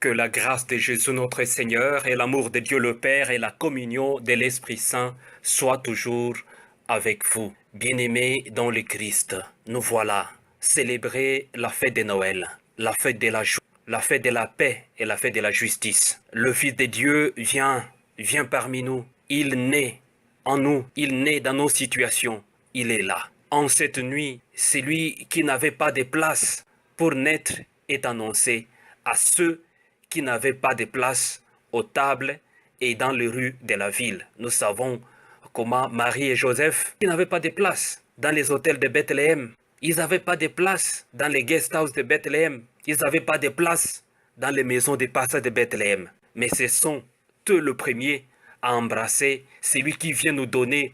Que la grâce de Jésus notre Seigneur et l'amour de Dieu le Père et la communion de l'Esprit Saint soient toujours avec vous. Bien-aimés dans le Christ, nous voilà célébrer la fête de Noël, la fête de la joie, la fête de la paix et la fête de la justice. Le Fils de Dieu vient parmi nous. Il naît en nous, il naît dans nos situations, il est là. En cette nuit, celui qui n'avait pas de place pour naître est annoncé à ceux qui n'avaient pas de place aux tables et dans les rues de la ville. Nous savons comment Marie et Joseph, qui n'avaient pas de place dans les hôtels de Bethléem, ils n'avaient pas de place dans les guest houses de Bethléem, ils n'avaient pas de place dans les maisons de passage de Bethléem. Mais ce sont eux le premier à embrasser celui qui vient nous donner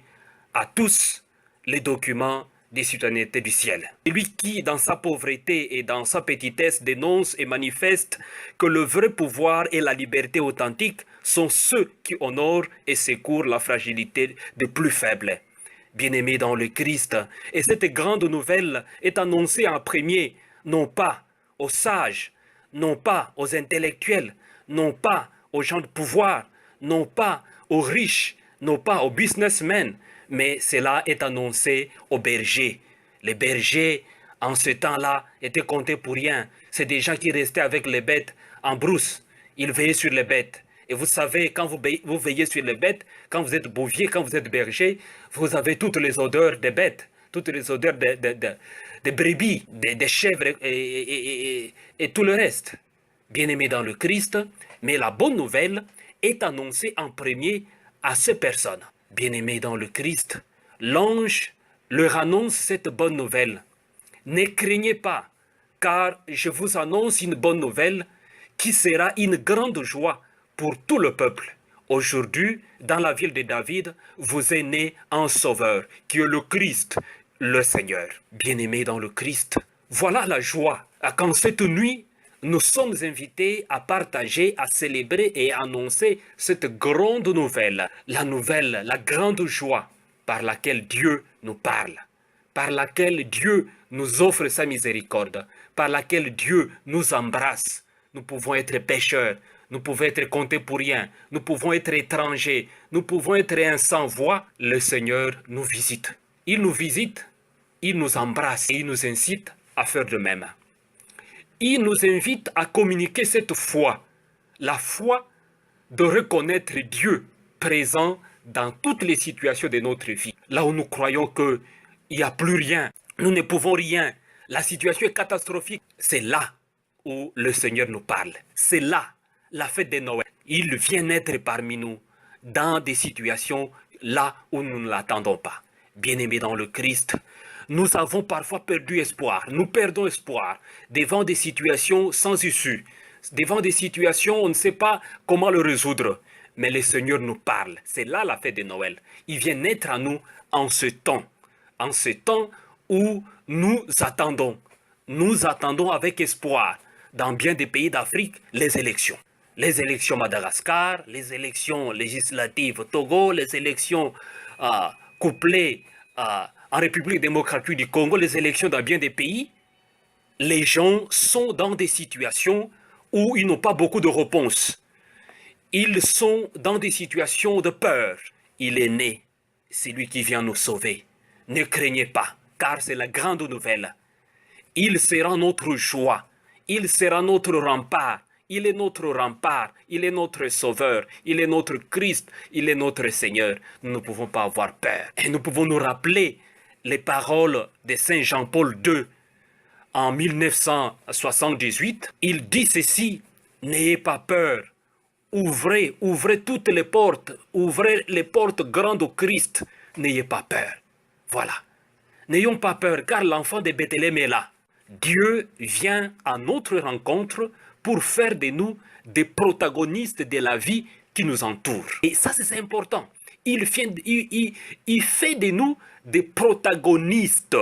à tous les documents des citoyennetés du ciel. Celui qui, dans sa pauvreté et dans sa petitesse, dénonce et manifeste que le vrai pouvoir et la liberté authentique sont ceux qui honorent et secourent la fragilité des plus faibles. Bien-aimés dans le Christ, et cette grande nouvelle est annoncée en premier, non pas aux sages, non pas aux intellectuels, non pas aux gens de pouvoir, non pas aux riches, non pas aux businessmen, mais cela est annoncé aux bergers. Les bergers, en ce temps-là, étaient comptés pour rien. C'est des gens qui restaient avec les bêtes en brousse. Ils veillaient sur les bêtes. Et vous savez, quand vous veillez sur les bêtes, quand vous êtes bouvier, quand vous êtes berger, vous avez toutes les odeurs des bêtes, toutes les odeurs des brebis, des chèvres et tout le reste. Bien-aimés dans le Christ, mais la bonne nouvelle est annoncée en premier à ces personnes. Bien-aimés dans le Christ, l'ange leur annonce cette bonne nouvelle. Ne craignez pas, car je vous annonce une bonne nouvelle qui sera une grande joie pour tout le peuple. Aujourd'hui, dans la ville de David, vous est né un sauveur, qui est le Christ, le Seigneur. Bien-aimés dans le Christ, voilà la joie. Quand cette nuit, nous sommes invités à partager, à célébrer et à annoncer cette grande nouvelle, la grande joie par laquelle Dieu nous parle, par laquelle Dieu nous offre sa miséricorde, par laquelle Dieu nous embrasse. Nous pouvons être pécheurs, nous pouvons être comptés pour rien, nous pouvons être étrangers, nous pouvons être un sans-voix. Le Seigneur nous visite. Il nous visite, il nous embrasse et il nous incite à faire de même. Il nous invite à communiquer cette foi, la foi de reconnaître Dieu présent dans toutes les situations de notre vie. Là où nous croyons qu'il n'y a plus rien, nous ne pouvons rien, la situation est catastrophique, c'est là où le Seigneur nous parle. C'est là la fête de Noël. Il vient naître parmi nous dans des situations là où nous ne l'attendons pas. Bien-aimés dans le Christ, nous avons parfois perdu espoir, nous perdons espoir devant des situations sans issue, devant des situations où on ne sait pas comment le résoudre. Mais le Seigneur nous parle, c'est là la fête de Noël. Il vient naître à nous en ce temps où nous attendons avec espoir dans bien des pays d'Afrique les élections. Les élections Madagascar, les élections législatives au Togo, les élections couplées en République démocratique du Congo, les élections dans bien des pays, les gens sont dans des situations où ils n'ont pas beaucoup de réponses. Ils sont dans des situations de peur. Il est né, c'est lui qui vient nous sauver. Ne craignez pas, car c'est la grande nouvelle. Il sera notre joie, il sera notre rempart. Il est notre rempart, il est notre sauveur, il est notre Christ, il est notre Seigneur. Nous ne pouvons pas avoir peur. Et nous pouvons nous rappeler les paroles de Saint Jean-Paul II en 1978. Il dit ceci: n'ayez pas peur, ouvrez toutes les portes, ouvrez les portes grandes au Christ, n'ayez pas peur. Voilà. N'ayons pas peur, car l'enfant de Bethléem est là. Dieu vient à notre rencontre pour faire de nous des protagonistes de la vie qui nous entoure. Et ça, c'est important. Il fait de nous des protagonistes.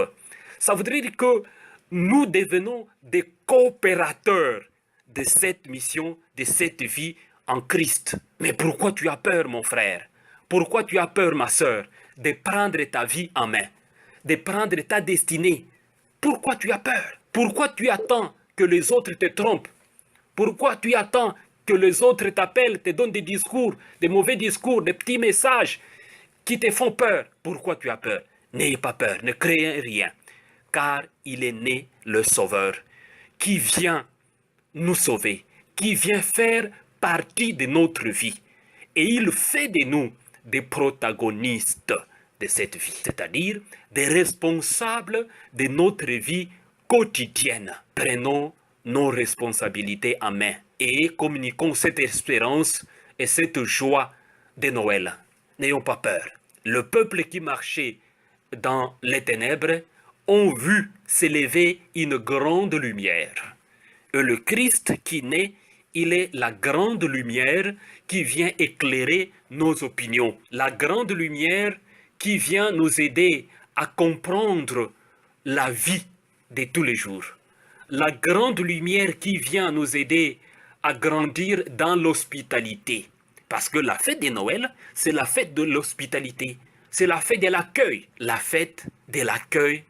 Ça voudrait dire que nous devenons des coopérateurs de cette mission, de cette vie en Christ. Mais pourquoi tu as peur, mon frère? Pourquoi tu as peur, ma sœur, de prendre ta vie en main, de prendre ta destinée? Pourquoi tu as peur? Pourquoi tu attends que les autres te trompent Pourquoi tu attends que les autres t'appellent, te donnent des discours, des mauvais discours, des petits messages qui te font peur? Pourquoi tu as peur? N'ayez pas peur, ne craignez rien, car il est né le Sauveur, qui vient nous sauver, qui vient faire partie de notre vie. Et il fait de nous des protagonistes de cette vie, c'est-à-dire des responsables de notre vie quotidienne. Prenons nos responsabilités en main et communiquons cette espérance et cette joie de Noël. N'ayons pas peur. Le peuple qui marchait dans les ténèbres ont vu s'élever une grande lumière. Et le Christ qui naît, il est la grande lumière qui vient éclairer nos opinions. La grande lumière qui vient nous aider à comprendre la vie de tous les jours. La grande lumière qui vient nous aider à grandir dans l'hospitalité. Parce que la fête de Noël, c'est la fête de l'hospitalité. C'est la fête de l'accueil. La fête de l'accueil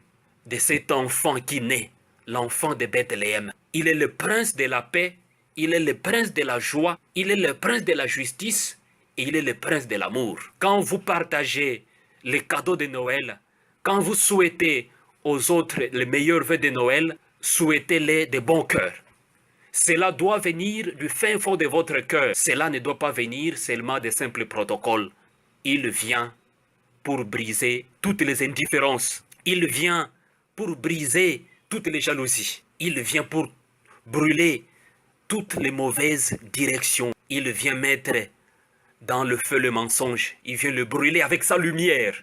de cet enfant qui naît, l'enfant de Bethléem. Il est le prince de la paix, il est le prince de la joie, il est le prince de la justice et il est le prince de l'amour. Quand vous partagez les cadeaux de Noël, quand vous souhaitez aux autres les meilleurs vœux de Noël, souhaitez-les de bon cœur. Cela doit venir du fin fond de votre cœur. Cela ne doit pas venir seulement des simples protocoles. Il vient pour briser toutes les indifférences. Il vient pour briser toutes les jalousies. Il vient pour brûler toutes les mauvaises directions. Il vient mettre dans le feu le mensonge. Il vient le brûler avec sa lumière.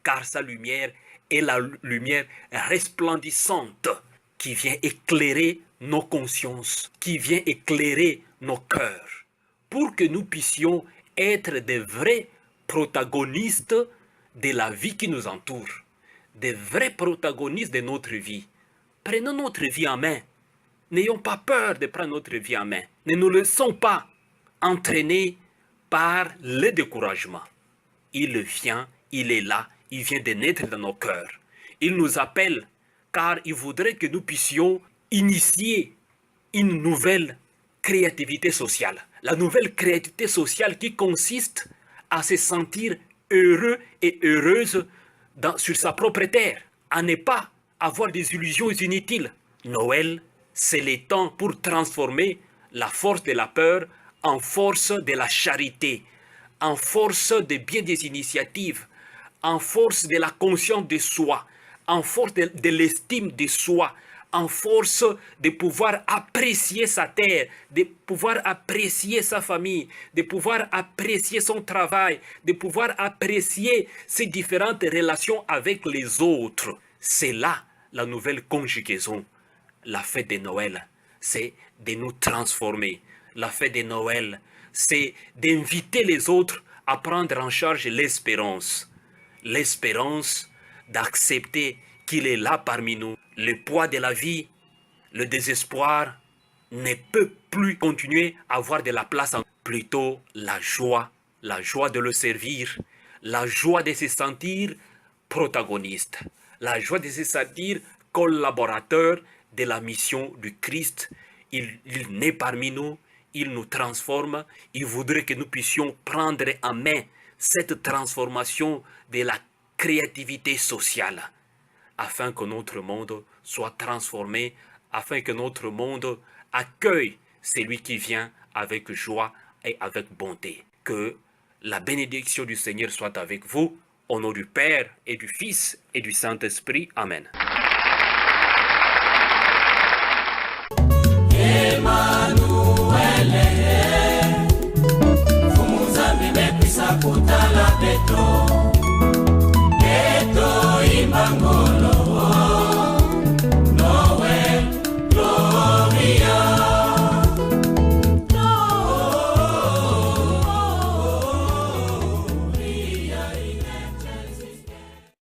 Car sa lumière est la lumière resplendissante qui vient éclairer nos consciences, qui vient éclairer nos cœurs, pour que nous puissions être des vrais protagonistes de la vie qui nous entoure, des vrais protagonistes de notre vie. Prenons notre vie en main. N'ayons pas peur de prendre notre vie en main. Ne nous laissons pas entraîner par le découragement. Il vient, il est là, il vient de naître dans nos cœurs. Il nous appelle car il voudrait que nous puissions initier une nouvelle créativité sociale. La nouvelle créativité sociale qui consiste à se sentir heureux et heureuse sur sa propre terre, à ne pas avoir des illusions inutiles. Noël, c'est le temps pour transformer la force de la peur en force de la charité, en force de bien des initiatives, en force de la conscience de soi, en force de l'estime de soi, en force de pouvoir apprécier sa terre, de pouvoir apprécier sa famille, de pouvoir apprécier son travail, de pouvoir apprécier ses différentes relations avec les autres. C'est là la nouvelle conjugaison. La fête de Noël, c'est de nous transformer. La fête de Noël, c'est d'inviter les autres à prendre en charge l'espérance. L'espérance d'accepter qu'il est là parmi nous. Le poids de la vie, le désespoir ne peut plus continuer à avoir de la place en plutôt la joie de le servir, la joie de se sentir protagoniste, la joie de se sentir collaborateur de la mission du Christ. Il naît parmi nous, il nous transforme, il voudrait que nous puissions prendre en main cette transformation de la créativité sociale, afin que notre monde soit transformé, afin que notre monde accueille celui qui vient avec joie et avec bonté. Que la bénédiction du Seigneur soit avec vous, au nom du Père et du Fils et du Saint-Esprit. Amen.